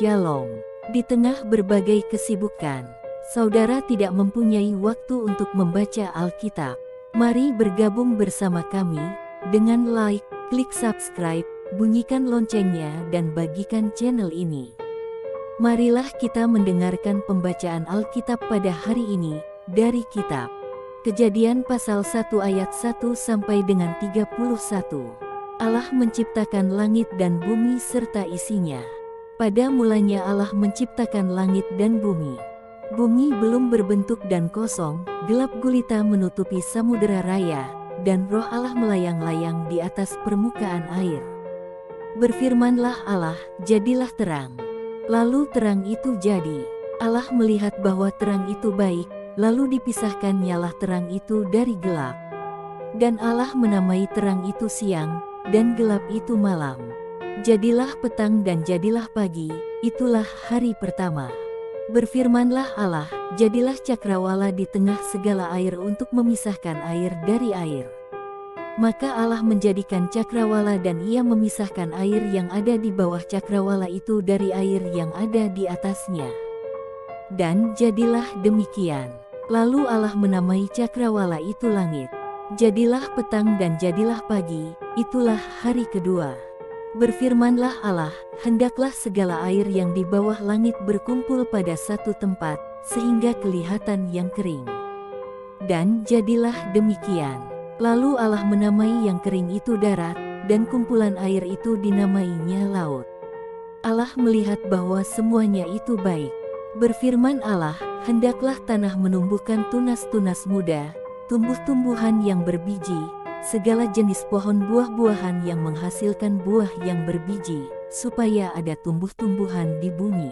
Shalom. Di tengah berbagai kesibukan, saudara tidak mempunyai waktu untuk membaca Alkitab. Mari bergabung bersama kami dengan like, klik subscribe, bunyikan loncengnya dan bagikan channel ini. Marilah kita mendengarkan pembacaan Alkitab pada hari ini dari kitab Kejadian pasal 1 ayat 1 sampai dengan 31. Allah menciptakan langit dan bumi serta isinya. Pada mulanya Allah menciptakan langit dan bumi. Bumi belum berbentuk dan kosong, gelap gulita menutupi samudera raya, dan roh Allah melayang-layang di atas permukaan air. Berfirmanlah Allah, jadilah terang. Lalu terang itu jadi. Allah melihat bahwa terang itu baik, lalu dipisahkan nyalah terang itu dari gelap. Dan Allah menamai terang itu siang, dan gelap itu malam. Jadilah petang dan jadilah pagi, itulah hari pertama. Berfirmanlah Allah, jadilah cakrawala di tengah segala air untuk memisahkan air dari air. Maka Allah menjadikan cakrawala dan ia memisahkan air yang ada di bawah cakrawala itu dari air yang ada di atasnya. Dan jadilah demikian. Lalu Allah menamai cakrawala itu langit. Jadilah petang dan jadilah pagi, itulah hari kedua. Berfirmanlah Allah, hendaklah segala air yang di bawah langit berkumpul pada satu tempat, sehingga kelihatan yang kering. Dan jadilah demikian. Lalu Allah menamai yang kering itu darat, dan kumpulan air itu dinamainya laut. Allah melihat bahwa semuanya itu baik. Berfirman Allah, hendaklah tanah menumbuhkan tunas-tunas muda, tumbuh-tumbuhan yang berbiji, segala jenis pohon buah-buahan yang menghasilkan buah yang berbiji, supaya ada tumbuh-tumbuhan di bumi.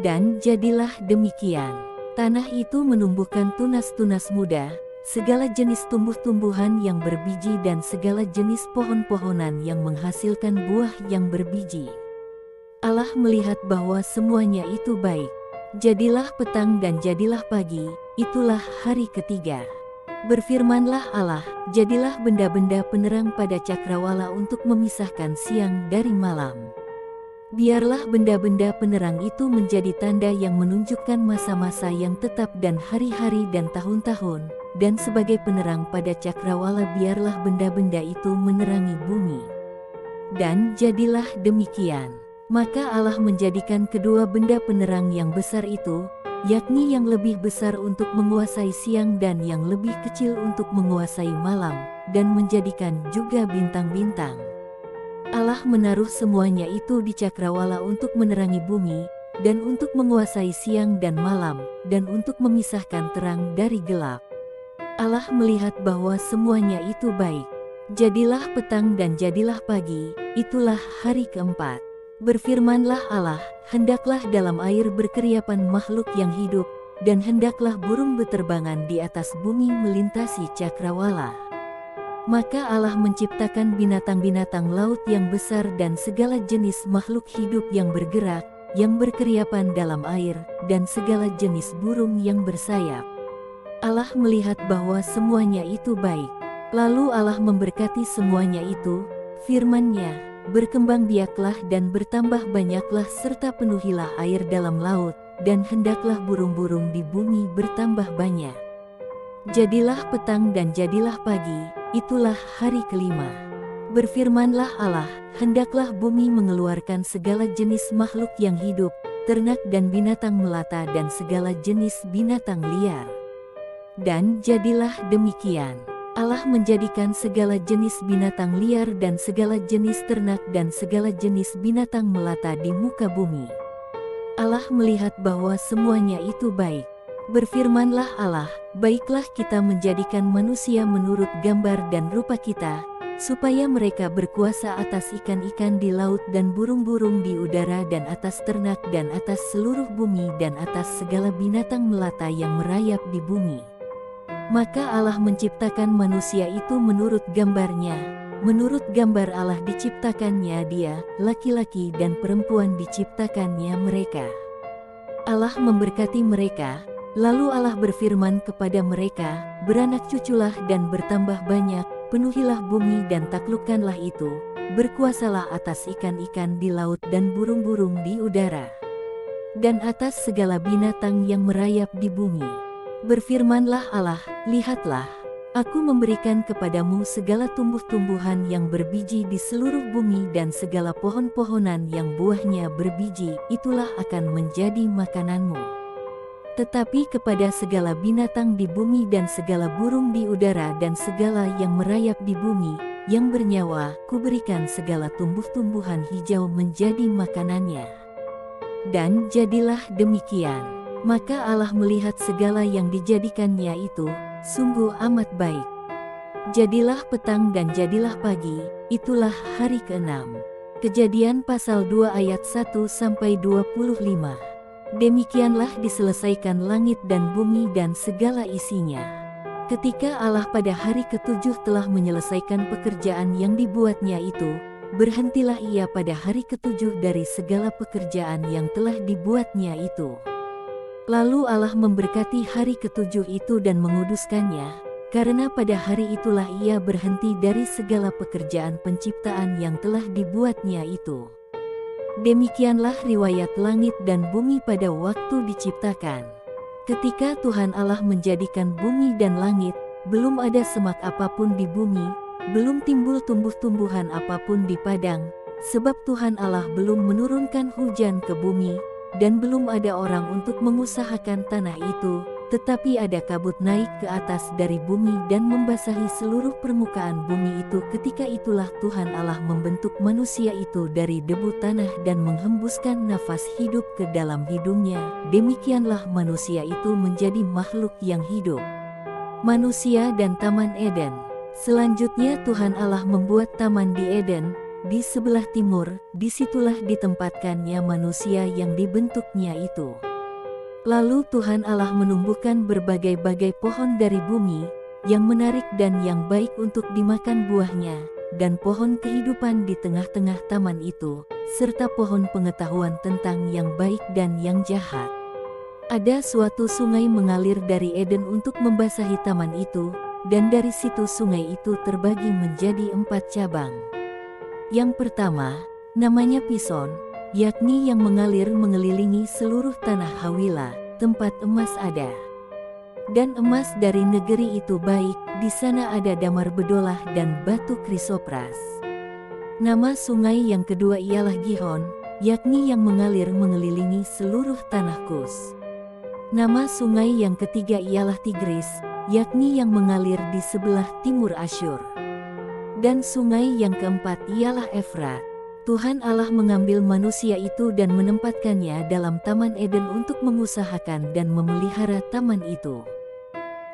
Dan jadilah demikian. Tanah itu menumbuhkan tunas-tunas muda, segala jenis tumbuh-tumbuhan yang berbiji dan segala jenis pohon-pohonan yang menghasilkan buah yang berbiji. Allah melihat bahwa semuanya itu baik. Jadilah petang dan jadilah pagi, itulah hari ketiga. Berfirmanlah Allah, jadilah benda-benda penerang pada cakrawala untuk memisahkan siang dari malam. Biarlah benda-benda penerang itu menjadi tanda yang menunjukkan masa-masa yang tetap dan hari-hari dan tahun-tahun, dan sebagai penerang pada cakrawala biarlah benda-benda itu menerangi bumi. Dan jadilah demikian. Maka Allah menjadikan kedua benda penerang yang besar itu, yakni yang lebih besar untuk menguasai siang dan yang lebih kecil untuk menguasai malam, dan menjadikan juga bintang-bintang. Allah menaruh semuanya itu di cakrawala untuk menerangi bumi, dan untuk menguasai siang dan malam, dan untuk memisahkan terang dari gelap. Allah melihat bahwa semuanya itu baik. Jadilah petang dan jadilah pagi, itulah hari keempat. Berfirmanlah Allah, hendaklah dalam air berkeriapan makhluk yang hidup, dan hendaklah burung beterbangan di atas bumi melintasi cakrawala. Maka Allah menciptakan binatang-binatang laut yang besar dan segala jenis makhluk hidup yang bergerak, yang berkeriapan dalam air, dan segala jenis burung yang bersayap. Allah melihat bahwa semuanya itu baik. Lalu Allah memberkati semuanya itu, firman-Nya, berkembang biaklah dan bertambah banyaklah serta penuhilah air dalam laut, dan hendaklah burung-burung di bumi bertambah banyak. Jadilah petang dan jadilah pagi, itulah hari kelima. Berfirmanlah Allah, hendaklah bumi mengeluarkan segala jenis makhluk yang hidup, ternak dan binatang melata dan segala jenis binatang liar. Dan jadilah demikian. Allah menjadikan segala jenis binatang liar dan segala jenis ternak dan segala jenis binatang melata di muka bumi. Allah melihat bahwa semuanya itu baik. Berfirmanlah Allah, baiklah kita menjadikan manusia menurut gambar dan rupa kita, supaya mereka berkuasa atas ikan-ikan di laut dan burung-burung di udara dan atas ternak dan atas seluruh bumi dan atas segala binatang melata yang merayap di bumi. Maka Allah menciptakan manusia itu menurut gambarnya. Menurut gambar Allah diciptakannya dia, laki-laki dan perempuan diciptakannya mereka. Allah memberkati mereka, lalu Allah berfirman kepada mereka, beranak cuculah dan bertambah banyak, penuhilah bumi dan taklukkanlah itu, berkuasalah atas ikan-ikan di laut dan burung-burung di udara, dan atas segala binatang yang merayap di bumi. Berfirmanlah Allah, lihatlah, aku memberikan kepadamu segala tumbuh-tumbuhan yang berbiji di seluruh bumi dan segala pohon-pohonan yang buahnya berbiji, itulah akan menjadi makananmu. Tetapi kepada segala binatang di bumi dan segala burung di udara dan segala yang merayap di bumi, yang bernyawa, kuberikan segala tumbuh-tumbuhan hijau menjadi makanannya. Dan jadilah demikian. Maka Allah melihat segala yang dijadikannya itu, sungguh amat baik. Jadilah petang dan jadilah pagi, itulah hari ke-6. Kejadian pasal 2 ayat 1-25. Demikianlah diselesaikan langit dan bumi dan segala isinya. Ketika Allah pada hari ke-7 telah menyelesaikan pekerjaan yang dibuatnya itu, berhentilah ia pada hari ke-7 dari segala pekerjaan yang telah dibuatnya itu. Lalu Allah memberkati hari ke-7 itu dan menguduskannya, karena pada hari itulah ia berhenti dari segala pekerjaan penciptaan yang telah dibuatnya itu. Demikianlah riwayat langit dan bumi pada waktu diciptakan. Ketika Tuhan Allah menjadikan bumi dan langit, belum ada semak apapun di bumi, belum timbul tumbuh-tumbuhan apapun di padang, sebab Tuhan Allah belum menurunkan hujan ke bumi, dan belum ada orang untuk mengusahakan tanah itu, tetapi ada kabut naik ke atas dari bumi dan membasahi seluruh permukaan bumi itu. Ketika itulah Tuhan Allah membentuk manusia itu dari debu tanah dan menghembuskan nafas hidup ke dalam hidungnya. Demikianlah manusia itu menjadi makhluk yang hidup. Manusia dan Taman Eden. Selanjutnya Tuhan Allah membuat taman di Eden, di sebelah timur, disitulah ditempatkannya manusia yang dibentuknya itu. Lalu Tuhan Allah menumbuhkan berbagai-bagai pohon dari bumi, yang menarik dan yang baik untuk dimakan buahnya, dan pohon kehidupan di tengah-tengah taman itu, serta pohon pengetahuan tentang yang baik dan yang jahat. Ada suatu sungai mengalir dari Eden untuk membasahi taman itu, dan dari situ sungai itu terbagi menjadi 4 cabang. Yang pertama, namanya Pison, yakni yang mengalir mengelilingi seluruh tanah Hawila, tempat emas ada. Dan emas dari negeri itu baik, di sana ada damar bedolah dan batu krisopras. Nama sungai yang kedua ialah Gihon, yakni yang mengalir mengelilingi seluruh tanah Kus. Nama sungai yang ketiga ialah Tigris, yakni yang mengalir di sebelah timur Asyur. Dan sungai yang keempat ialah Efrat. Tuhan Allah mengambil manusia itu dan menempatkannya dalam Taman Eden untuk mengusahakan dan memelihara taman itu.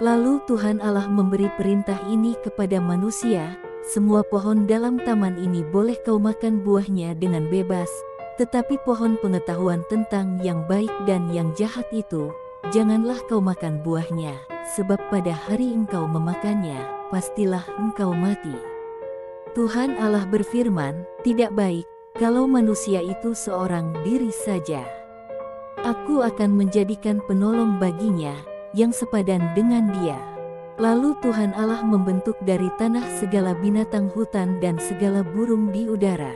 Lalu Tuhan Allah memberi perintah ini kepada manusia, semua pohon dalam taman ini boleh kau makan buahnya dengan bebas, tetapi pohon pengetahuan tentang yang baik dan yang jahat itu, janganlah kau makan buahnya, sebab pada hari engkau memakannya, pastilah engkau mati. Tuhan Allah berfirman, tidak baik, kalau manusia itu seorang diri saja. Aku akan menjadikan penolong baginya, yang sepadan dengan dia. Lalu Tuhan Allah membentuk dari tanah segala binatang hutan dan segala burung di udara.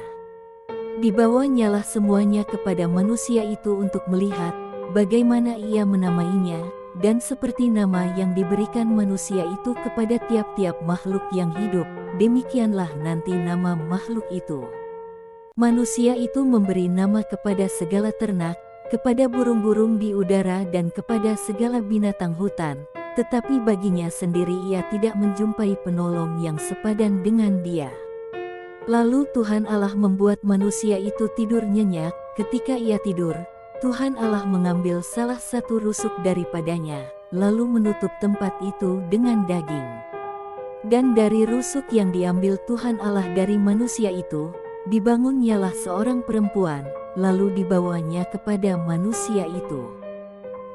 Dibawanyalah semuanya kepada manusia itu untuk melihat, bagaimana ia menamainya, dan seperti nama yang diberikan manusia itu kepada tiap-tiap makhluk yang hidup, demikianlah nanti nama makhluk itu. Manusia itu memberi nama kepada segala ternak, kepada burung-burung di udara dan kepada segala binatang hutan, tetapi baginya sendiri ia tidak menjumpai penolong yang sepadan dengan dia. Lalu Tuhan Allah membuat manusia itu tidur nyenyak. Ketika ia tidur, Tuhan Allah mengambil salah satu rusuk daripadanya, lalu menutup tempat itu dengan daging. Dan dari rusuk yang diambil Tuhan Allah dari manusia itu, dibangunnyalah seorang perempuan, lalu dibawanya kepada manusia itu.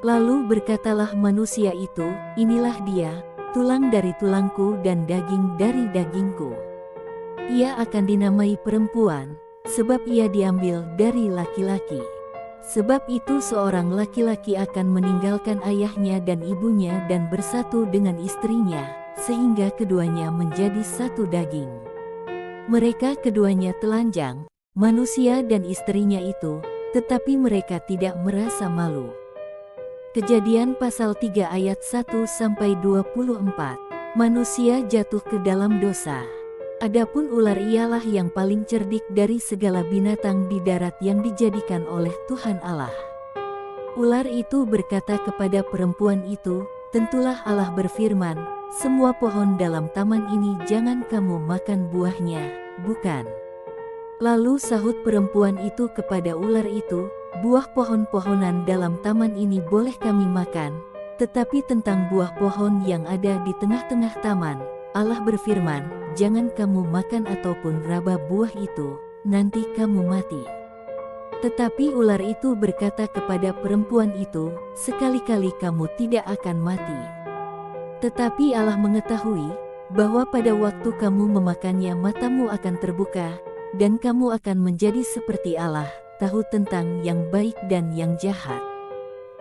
Lalu berkatalah manusia itu, inilah dia, tulang dari tulangku dan daging dari dagingku. Ia akan dinamai perempuan, sebab ia diambil dari laki-laki. Sebab itu seorang laki-laki akan meninggalkan ayahnya dan ibunya dan bersatu dengan istrinya, sehingga keduanya menjadi satu daging. Mereka keduanya telanjang, manusia dan istrinya itu, tetapi mereka tidak merasa malu. Kejadian pasal 3 ayat 1-24. Manusia jatuh ke dalam dosa. Adapun ular ialah yang paling cerdik dari segala binatang di darat yang dijadikan oleh Tuhan Allah. Ular itu berkata kepada perempuan itu, "Tentulah Allah berfirman, semua pohon dalam taman ini jangan kamu makan buahnya, bukan?" Lalu sahut perempuan itu kepada ular itu, "Buah pohon-pohonan dalam taman ini boleh kami makan, tetapi tentang buah pohon yang ada di tengah-tengah taman, Allah berfirman, jangan kamu makan ataupun raba buah itu, nanti kamu mati." Tetapi ular itu berkata kepada perempuan itu, "Sekali-kali kamu tidak akan mati. Tetapi Allah mengetahui, bahwa pada waktu kamu memakannya matamu akan terbuka, dan kamu akan menjadi seperti Allah, tahu tentang yang baik dan yang jahat."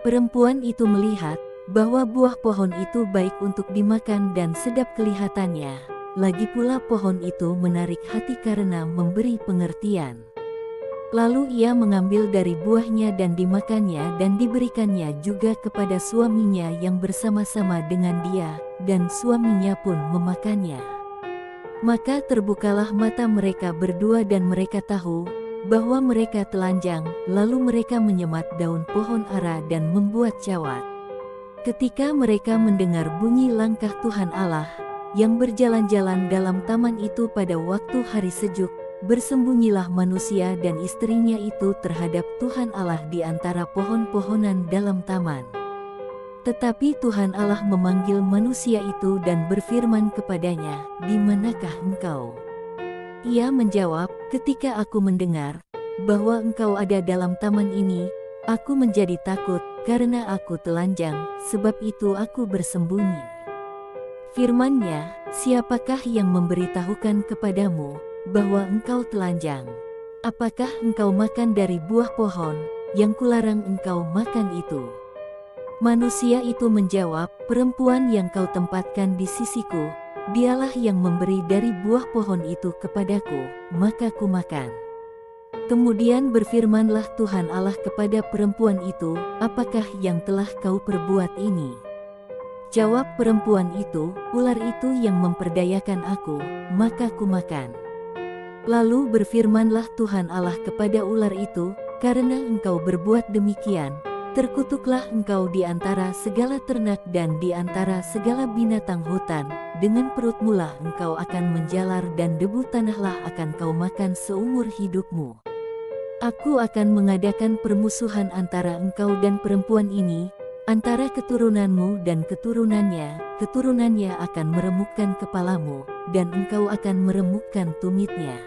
Perempuan itu melihat, bahwa buah pohon itu baik untuk dimakan dan sedap kelihatannya, lagi pula pohon itu menarik hati karena memberi pengertian. Lalu ia mengambil dari buahnya dan dimakannya dan diberikannya juga kepada suaminya yang bersama-sama dengan dia, dan suaminya pun memakannya. Maka terbukalah mata mereka berdua dan mereka tahu, bahwa mereka telanjang, lalu mereka menyemat daun pohon ara dan membuat cawat. Ketika mereka mendengar bunyi langkah Tuhan Allah, yang berjalan-jalan dalam taman itu pada waktu hari sejuk, bersembunyilah manusia dan istrinya itu terhadap Tuhan Allah di antara pohon-pohonan dalam taman. Tetapi Tuhan Allah memanggil manusia itu dan berfirman kepadanya, "Di manakah engkau?" Ia menjawab, "Ketika aku mendengar bahwa engkau ada dalam taman ini, aku menjadi takut, karena aku telanjang, sebab itu aku bersembunyi." Firman-Nya, "Siapakah yang memberitahukan kepadamu bahwa engkau telanjang? Apakah engkau makan dari buah pohon yang kularang engkau makan itu?" Manusia itu menjawab, "Perempuan yang kau tempatkan di sisiku, dialah yang memberi dari buah pohon itu kepadaku, maka kumakan." Kemudian berfirmanlah Tuhan Allah kepada perempuan itu, "Apakah yang telah kau perbuat ini?" Jawab perempuan itu, "Ular itu yang memperdayakan aku, maka kumakan." Lalu berfirmanlah Tuhan Allah kepada ular itu, "Karena engkau berbuat demikian, terkutuklah engkau di antara segala ternak dan di antara segala binatang hutan, dengan perutmulah engkau akan menjalar dan debu tanahlah akan kau makan seumur hidupmu. Aku akan mengadakan permusuhan antara engkau dan perempuan ini, antara keturunanmu dan keturunannya, keturunannya akan meremukkan kepalamu, dan engkau akan meremukkan tumitnya."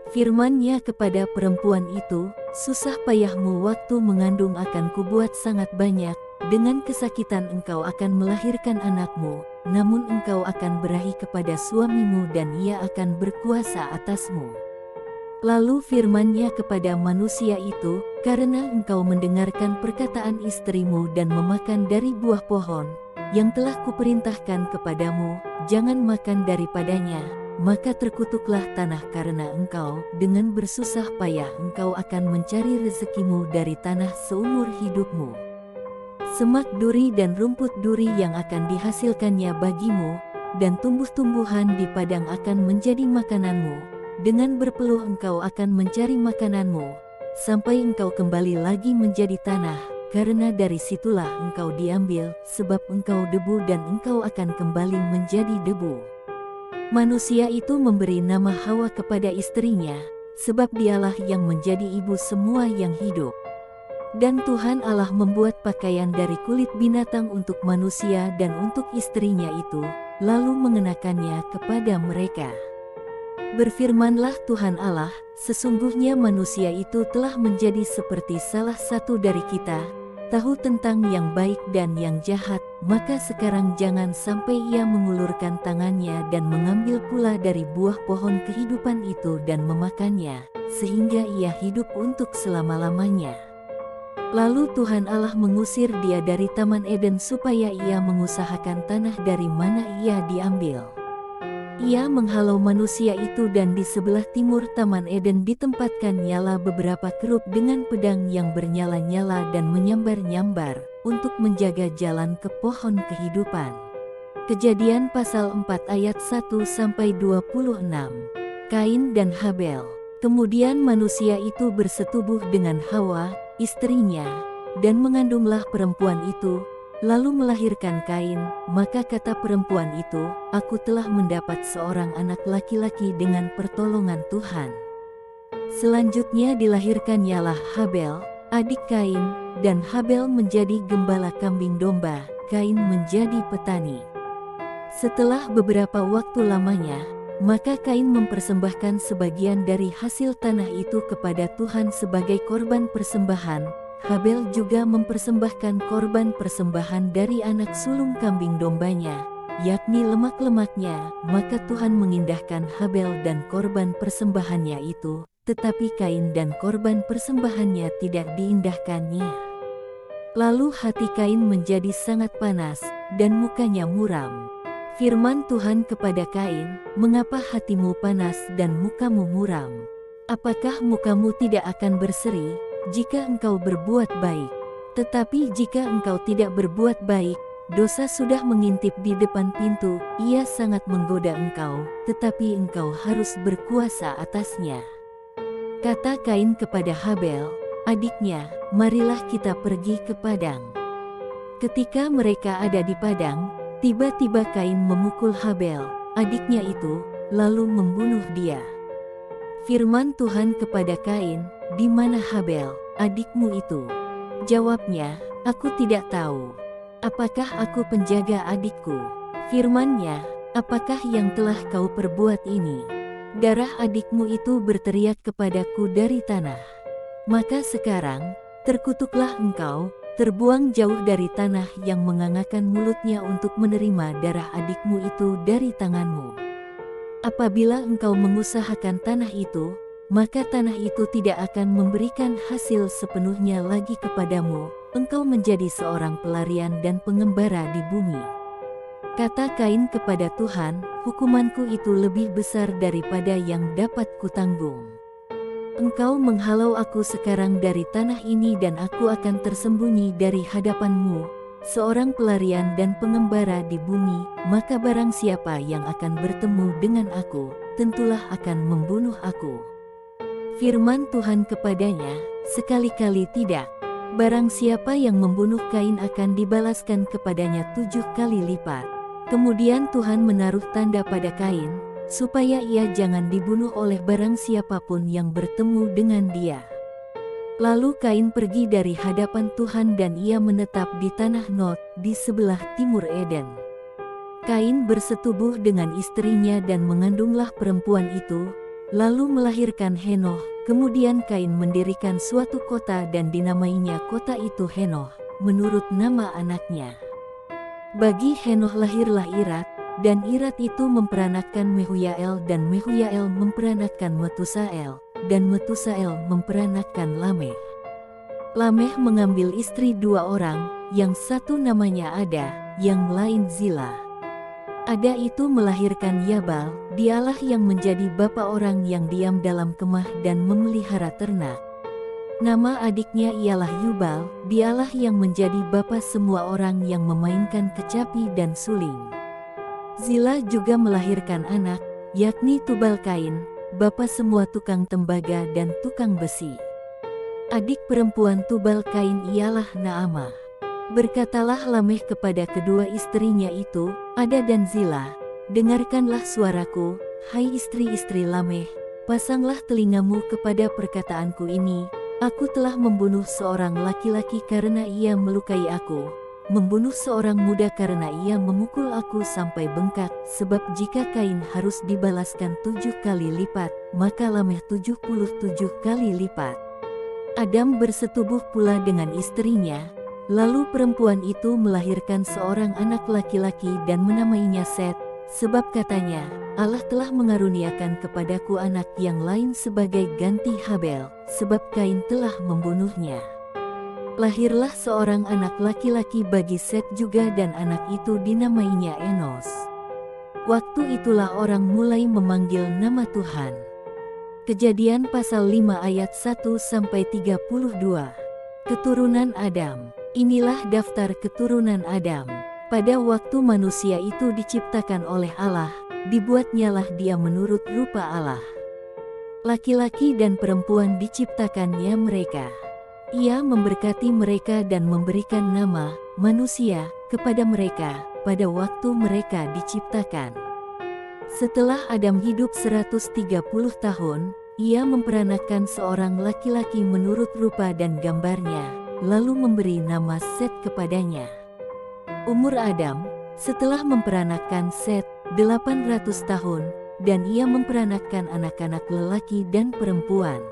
Firman-Nya kepada perempuan itu, "Susah payahmu waktu mengandung akan kubuat sangat banyak, dengan kesakitan engkau akan melahirkan anakmu, namun engkau akan berahi kepada suamimu dan ia akan berkuasa atasmu." Lalu firman-Nya kepada manusia itu, "Karena engkau mendengarkan perkataan istrimu dan memakan dari buah pohon, yang telah kuperintahkan kepadamu, jangan makan daripadanya, maka terkutuklah tanah karena engkau, dengan bersusah payah engkau akan mencari rezekimu dari tanah seumur hidupmu. Semak duri dan rumput duri yang akan dihasilkannya bagimu, dan tumbuh-tumbuhan di padang akan menjadi makananmu. Dengan berpeluh engkau akan mencari makananmu, sampai engkau kembali lagi menjadi tanah, karena dari situlah engkau diambil, sebab engkau debu dan engkau akan kembali menjadi debu." Manusia itu memberi nama Hawa kepada istrinya, sebab dialah yang menjadi ibu semua yang hidup. Dan Tuhan Allah membuat pakaian dari kulit binatang untuk manusia dan untuk istrinya itu, lalu mengenakannya kepada mereka. Berfirmanlah Tuhan Allah, "Sesungguhnya manusia itu telah menjadi seperti salah satu dari kita, tahu tentang yang baik dan yang jahat, maka sekarang jangan sampai ia mengulurkan tangannya dan mengambil pula dari buah pohon kehidupan itu dan memakannya, sehingga ia hidup untuk selama-lamanya." Lalu Tuhan Allah mengusir dia dari Taman Eden supaya ia mengusahakan tanah dari mana ia diambil. Ia menghalau manusia itu dan di sebelah timur Taman Eden ditempatkan nyala beberapa kerub dengan pedang yang bernyala-nyala dan menyambar-nyambar untuk menjaga jalan ke pohon kehidupan. Kejadian pasal 4 ayat 1-26. Kain dan Habel. Kemudian manusia itu bersetubuh dengan Hawa, istrinya, dan mengandunglah perempuan itu, lalu melahirkan Kain. Maka kata perempuan itu, "Aku telah mendapat seorang anak laki-laki dengan pertolongan Tuhan." Selanjutnya dilahirkan ialah Habel, adik Kain, dan Habel menjadi gembala kambing domba, Kain menjadi petani. Setelah beberapa waktu lamanya, maka Kain mempersembahkan sebagian dari hasil tanah itu kepada Tuhan sebagai korban persembahan. Habel juga mempersembahkan korban persembahan dari anak sulung kambing dombanya, yakni lemak-lemaknya. Maka Tuhan mengindahkan Habel dan korban persembahannya itu, tetapi Kain dan korban persembahannya tidak diindahkannya. Lalu hati Kain menjadi sangat panas, dan mukanya muram. Firman Tuhan kepada Kain, "Mengapa hatimu panas dan mukamu muram? Apakah mukamu tidak akan berseri jika engkau berbuat baik? Tetapi jika engkau tidak berbuat baik, dosa sudah mengintip di depan pintu, ia sangat menggoda engkau, tetapi engkau harus berkuasa atasnya." Kata Kain kepada Habel, adiknya, "Marilah kita pergi ke padang." Ketika mereka ada di padang, tiba-tiba Kain memukul Habel, adiknya itu, lalu membunuh dia. Firman Tuhan kepada Kain, "Di mana Habel, adikmu itu?" Jawabnya, "Aku tidak tahu. Apakah aku penjaga adikku?" Firman-Nya, "Apakah yang telah kau perbuat ini? Darah adikmu itu berteriak kepadaku dari tanah. Maka sekarang, terkutuklah engkau, terbuang jauh dari tanah yang mengangakkan mulutnya untuk menerima darah adikmu itu dari tanganmu. Apabila engkau mengusahakan tanah itu, maka tanah itu tidak akan memberikan hasil sepenuhnya lagi kepadamu, engkau menjadi seorang pelarian dan pengembara di bumi." Kata Kain kepada Tuhan, "Hukumanku itu lebih besar daripada yang dapat kutanggung. Engkau menghalau aku sekarang dari tanah ini dan aku akan tersembunyi dari hadapanmu, seorang pelarian dan pengembara di bumi, maka barang siapa yang akan bertemu dengan aku, tentulah akan membunuh aku." Firman Tuhan kepadanya, "Sekali-kali tidak. Barang siapa yang membunuh Kain akan dibalaskan kepadanya 7 kali lipat." Kemudian Tuhan menaruh tanda pada Kain, supaya ia jangan dibunuh oleh barang siapapun yang bertemu dengan dia. Lalu Kain pergi dari hadapan Tuhan dan ia menetap di tanah Nod, di sebelah timur Eden. Kain bersetubuh dengan istrinya dan mengandunglah perempuan itu, lalu melahirkan Henoh. Kemudian Kain mendirikan suatu kota dan dinamainya kota itu Henoh, menurut nama anaknya. Bagi Henoh lahirlah Irat, dan Irat itu memperanakkan Mehuyael dan Mehuyael memperanakkan Metusael, dan Metusael memperanakkan Lameh. Lameh mengambil istri 2 orang, yang satu namanya Ada, yang lain Zila. Ada itu melahirkan Yabal, dialah yang menjadi bapa orang yang diam dalam kemah dan memelihara ternak. Nama adiknya ialah Yubal, dialah yang menjadi bapa semua orang yang memainkan kecapi dan suling. Zila juga melahirkan anak, yakni Tubal-Kain, bapa semua tukang tembaga dan tukang besi. Adik perempuan Tubal-Kain ialah Naamah. Berkatalah Lameh kepada kedua istrinya itu, Ada dan Zila, "Dengarkanlah suaraku, hai istri-istri Lameh, pasanglah telingamu kepada perkataanku ini. Aku telah membunuh seorang laki-laki karena ia melukai aku, membunuh seorang muda karena ia memukul aku sampai bengkak, sebab jika Kain harus dibalaskan 7 kali lipat, maka Lameh 77 kali lipat." Adam bersetubuh pula dengan istrinya, lalu perempuan itu melahirkan seorang anak laki-laki dan menamainya Set, sebab katanya, "Allah telah mengaruniakan kepadaku anak yang lain sebagai ganti Habel, sebab Kain telah membunuhnya." Lahirlah seorang anak laki-laki bagi Set juga dan anak itu dinamainya Enos. Waktu itulah orang mulai memanggil nama Tuhan. Kejadian pasal 5 ayat 1-32. Keturunan Adam. Inilah daftar keturunan Adam. Pada waktu manusia itu diciptakan oleh Allah, dibuatnyalah dia menurut rupa Allah. Laki-laki dan perempuan diciptakannya mereka. Ia memberkati mereka dan memberikan nama, manusia, kepada mereka, pada waktu mereka diciptakan. Setelah Adam hidup 130 tahun, ia memperanakan seorang laki-laki menurut rupa dan gambarnya, lalu memberi nama Set kepadanya. Umur Adam, setelah memperanakan Set, 800 tahun, dan ia memperanakan anak-anak lelaki dan perempuan.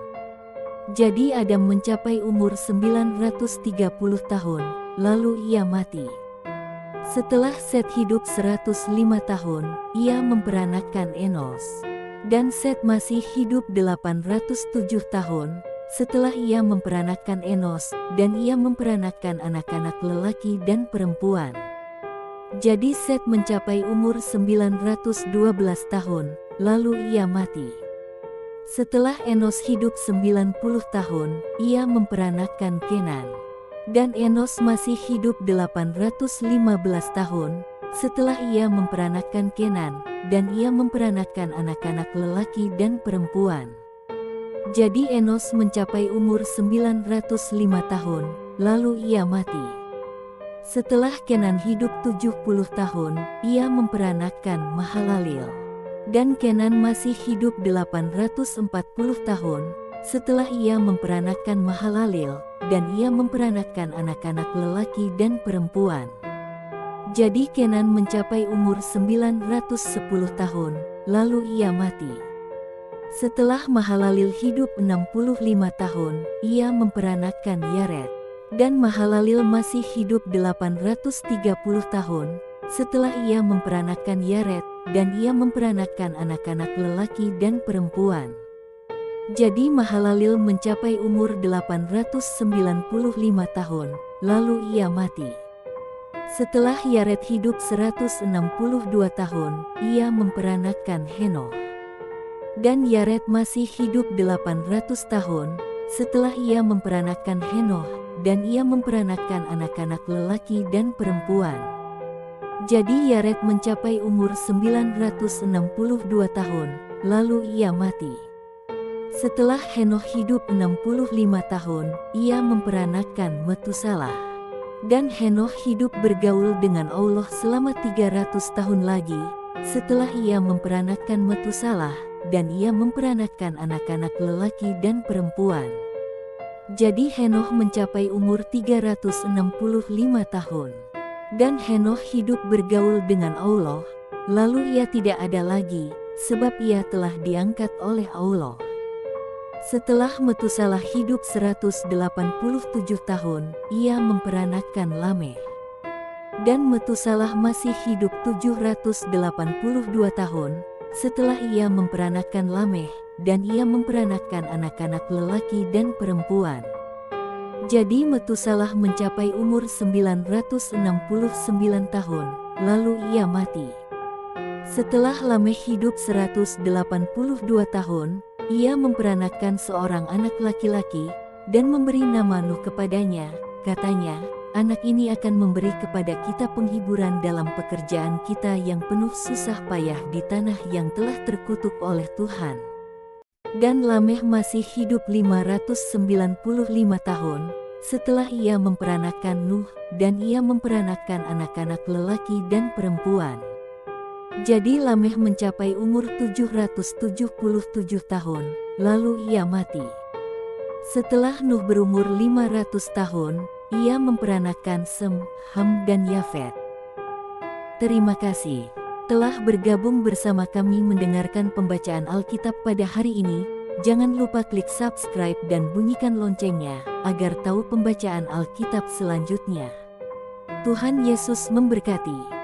Jadi Adam mencapai umur 930 tahun, lalu ia mati. Setelah Set hidup 105 tahun, ia memperanakan Enos. Dan Set masih hidup 807 tahun, setelah ia memperanakan Enos, dan ia memperanakan anak-anak lelaki dan perempuan. Jadi Set mencapai umur 912 tahun, lalu ia mati. Setelah Enos hidup 90 tahun, ia memperanakan Kenan. Dan Enos masih hidup 815 tahun, setelah ia memperanakan Kenan, dan ia memperanakan anak-anak lelaki dan perempuan. Jadi Enos mencapai umur 905 tahun, lalu ia mati. Setelah Kenan hidup 70 tahun, ia memperanakan Mahalalil. Dan Kenan masih hidup 840 tahun, setelah ia memperanakan Mahalalil, dan ia memperanakan anak-anak lelaki dan perempuan. Jadi Kenan mencapai umur 910 tahun, lalu ia mati. Setelah Mahalalil hidup 65 tahun, ia memperanakan Yared. Dan Mahalalil masih hidup 830 tahun, setelah ia memperanakan Yared, dan ia memperanakan anak-anak lelaki dan perempuan. Jadi Mahalalil mencapai umur 895 tahun, lalu ia mati. Setelah Yared hidup 162 tahun, ia memperanakan Henokh. Dan Yared masih hidup 800 tahun, setelah ia memperanakan Henokh, dan ia memperanakan anak-anak lelaki dan perempuan. Jadi Yared mencapai umur 962 tahun, lalu ia mati. Setelah Henokh hidup 65 tahun, ia memperanakan Metusalah. Dan Henokh hidup bergaul dengan Allah selama 300 tahun lagi, setelah ia memperanakan Metusalah, dan ia memperanakan anak-anak lelaki dan perempuan. Jadi Henokh mencapai umur 365 tahun. Dan Henokh hidup bergaul dengan Allah, lalu ia tidak ada lagi, sebab ia telah diangkat oleh Allah. Setelah Metusalah hidup 187 tahun, ia memperanakan Lamekh. Dan Metusalah masih hidup 782 tahun, setelah ia memperanakan Lamekh, dan ia memperanakan anak-anak lelaki dan perempuan. Jadi Metusalah mencapai umur 969 tahun, lalu ia mati. Setelah Lamekh hidup 182 tahun, ia memperanakan seorang anak laki-laki, dan memberi nama Nuh kepadanya, katanya, anak ini akan memberi kepada kita penghiburan dalam pekerjaan kita yang penuh susah payah di tanah yang telah terkutuk oleh Tuhan. Dan Lamekh masih hidup 595 tahun, setelah ia memperanakan Nuh, dan ia memperanakan anak-anak lelaki dan perempuan. Jadi Lamekh mencapai umur 777 tahun, lalu ia mati. Setelah Nuh berumur 500 tahun, ia memperanakan Sem, Ham dan Yafet. Terima kasih telah bergabung bersama kami mendengarkan pembacaan Alkitab pada hari ini. Jangan lupa klik subscribe dan bunyikan loncengnya, agar tahu pembacaan Alkitab selanjutnya. Tuhan Yesus memberkati.